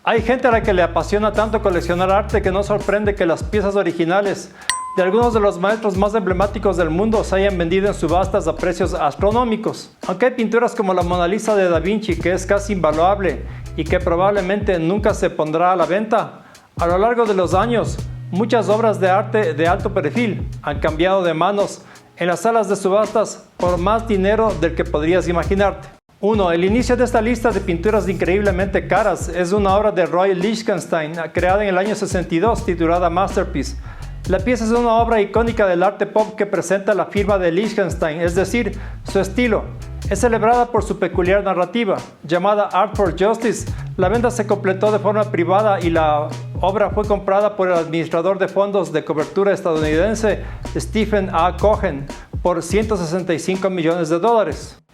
Hay gente a la que le apasiona tanto coleccionar arte que no sorprende que las piezas originales de algunos de los maestros más emblemáticos del mundo se hayan vendido en subastas a precios astronómicos. Aunque hay pinturas como la Mona Lisa de Da Vinci, que es casi invaluable y que probablemente nunca se pondrá a la venta, a lo largo de los años, muchas obras de arte de alto perfil han cambiado de manos en las salas de subastas por más dinero del que podrías imaginarte. 1. El inicio de esta lista de pinturas increíblemente caras es una obra de Roy Lichtenstein, creada en el año 62, titulada Masterpiece. La pieza es una obra icónica del arte pop que presenta la firma de Lichtenstein, es decir, su estilo. Es celebrada por su peculiar narrativa. Llamada Art for Justice, la venta se completó de forma privada y la obra fue comprada por el administrador de fondos de cobertura estadounidense Stephen A. Cohen por $165 millones.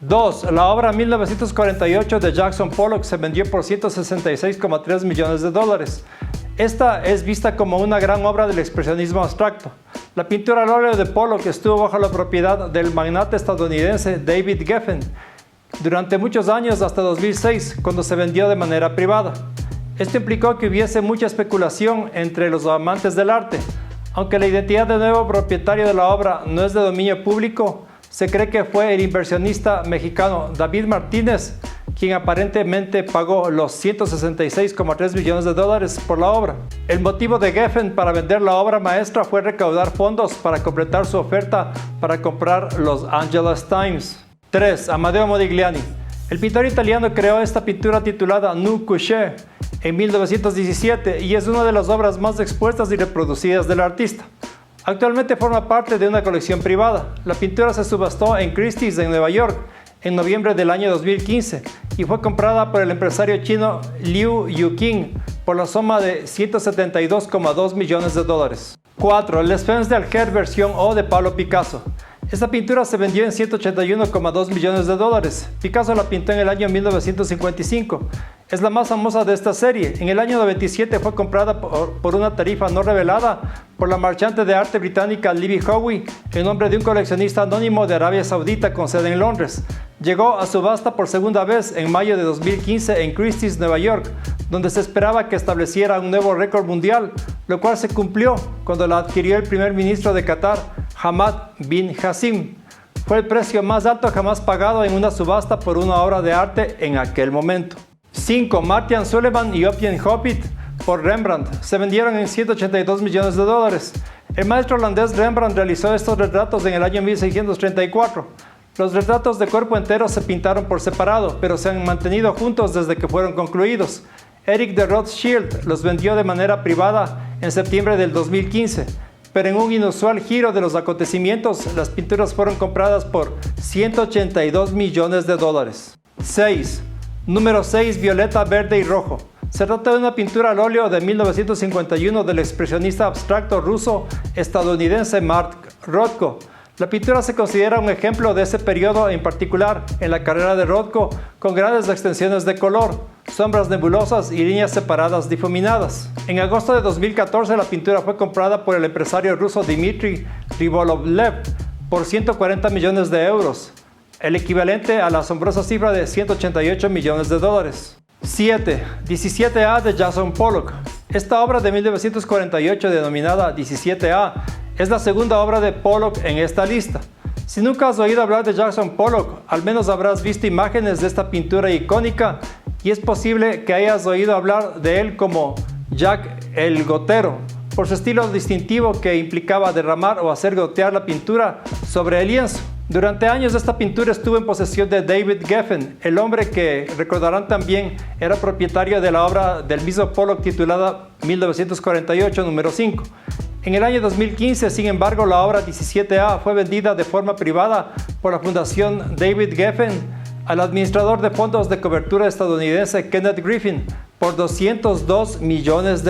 2. La obra 1948 de Jackson Pollock se vendió por $166,3 millones. Esta es vista como una gran obra del expresionismo abstracto. La pintura al óleo de Pollock estuvo bajo la propiedad del magnate estadounidense David Geffen durante muchos años hasta 2006, cuando se vendió de manera privada. Esto implicó que hubiese mucha especulación entre los amantes del arte. Aunque la identidad del nuevo propietario de la obra no es de dominio público, se cree que fue el inversionista mexicano David Martínez quien aparentemente pagó los $166,3 millones por la obra. El motivo de Geffen para vender la obra maestra fue recaudar fondos para completar su oferta para comprar los Angeles Times. 3. Amadeo Modigliani. El pintor italiano creó esta pintura titulada Nu Couché en 1917 y es una de las obras más expuestas y reproducidas del artista. Actualmente forma parte de una colección privada. La pintura se subastó en Christie's en Nueva York en noviembre del año 2015 y fue comprada por el empresario chino Liu Yuqing por la suma de $172,2 millones. 4. Les Femmes d'Alger versión O de Pablo Picasso. Esta pintura se vendió en $181,2 millones. Picasso la pintó en el año 1955. Es la más famosa de esta serie. En el año 97 fue comprada por una tarifa no revelada por la marchante de arte británica Libby Howe en nombre de un coleccionista anónimo de Arabia Saudita con sede en Londres. Llegó a subasta por segunda vez en mayo de 2015 en Christie's, Nueva York, donde se esperaba que estableciera un nuevo récord mundial, lo cual se cumplió cuando la adquirió el primer ministro de Qatar, Hamad bin Jassim. Fue el precio más alto jamás pagado en una subasta por una obra de arte en aquel momento. 5. Martian Sullivan y Opium Hobbit por Rembrandt se vendieron en $182 millones. El maestro holandés Rembrandt realizó estos retratos en el año 1634. Los retratos de cuerpo entero se pintaron por separado, pero se han mantenido juntos desde que fueron concluidos. Eric de Rothschild los vendió de manera privada en septiembre del 2015, pero en un inusual giro de los acontecimientos, las pinturas fueron compradas por $182 millones. 6. Número 6. Violeta, verde y rojo. Se trata de una pintura al óleo de 1951 del expresionista abstracto ruso-estadounidense Mark Rothko. La pintura se considera un ejemplo de ese periodo en particular en la carrera de Rothko, con grandes extensiones de color, sombras nebulosas y líneas separadas difuminadas. En agosto de 2014 la pintura fue comprada por el empresario ruso Dmitry Ribolovlev por $140 millones, el equivalente a la asombrosa cifra de $188 millones. 7. 17A de Jackson Pollock. Esta obra de 1948 denominada 17A es la segunda obra de Pollock en esta lista. Si nunca has oído hablar de Jackson Pollock, al menos habrás visto imágenes de esta pintura icónica y es posible que hayas oído hablar de él como Jack el Gotero, por su estilo distintivo que implicaba derramar o hacer gotear la pintura sobre el lienzo. Durante años esta pintura estuvo en posesión de David Geffen, el hombre que, recordarán también, era propietario de la obra del mismo Pollock titulada 1948, número 5. En el año 2015, sin embargo, la obra 17A fue vendida de forma privada por la Fundación David Geffen al administrador de fondos de cobertura estadounidense Kenneth Griffin por $202 millones.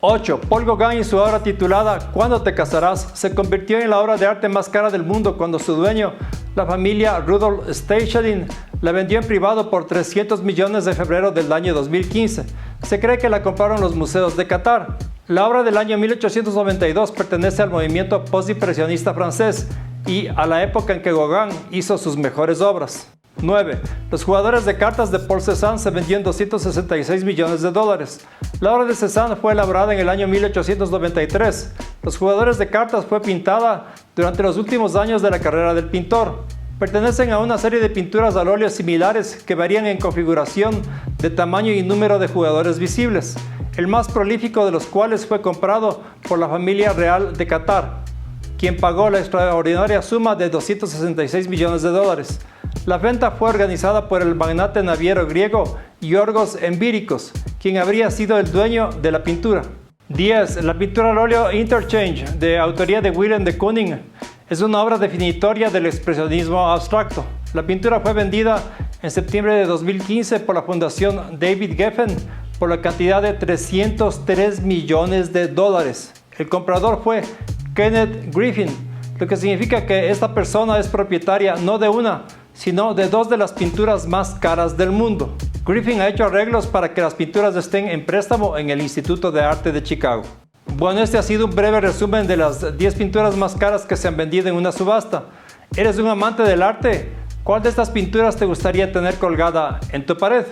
8. Paul Gauguin y su obra titulada ¿Cuándo te casarás? Se convirtió en la obra de arte más cara del mundo cuando su dueño, la familia Rudolf Steichen, la vendió en privado por $300 millones en febrero del año 2015. Se cree que la compraron los museos de Qatar. La obra del año 1892 pertenece al movimiento postimpresionista francés y a la época en que Gauguin hizo sus mejores obras. 9. Los jugadores de cartas de Paul Cézanne se vendió en $266 millones. La obra de Cézanne fue elaborada en el año 1893. Los jugadores de cartas fue pintada durante los últimos años de la carrera del pintor. Pertenecen a una serie de pinturas al óleo similares que varían en configuración, de tamaño y número de jugadores visibles, el más prolífico de los cuales fue comprado por la familia real de Qatar, quien pagó la extraordinaria suma de $266 millones. La venta fue organizada por el magnate naviero griego Yorgos Embiricos, quien habría sido el dueño de la pintura. 10. La pintura al óleo Interchange, de autoría de Willem de Kooning, es una obra definitoria del expresionismo abstracto. La pintura fue vendida en septiembre de 2015 por la Fundación David Geffen por la cantidad de $303 millones. El comprador fue Kenneth Griffin, lo que significa que esta persona es propietaria no de una, sino de dos de las pinturas más caras del mundo. Griffin ha hecho arreglos para que las pinturas estén en préstamo en el Instituto de Arte de Chicago. Bueno, este ha sido un breve resumen de las 10 pinturas más caras que se han vendido en una subasta. ¿Eres un amante del arte? ¿Cuál de estas pinturas te gustaría tener colgada en tu pared?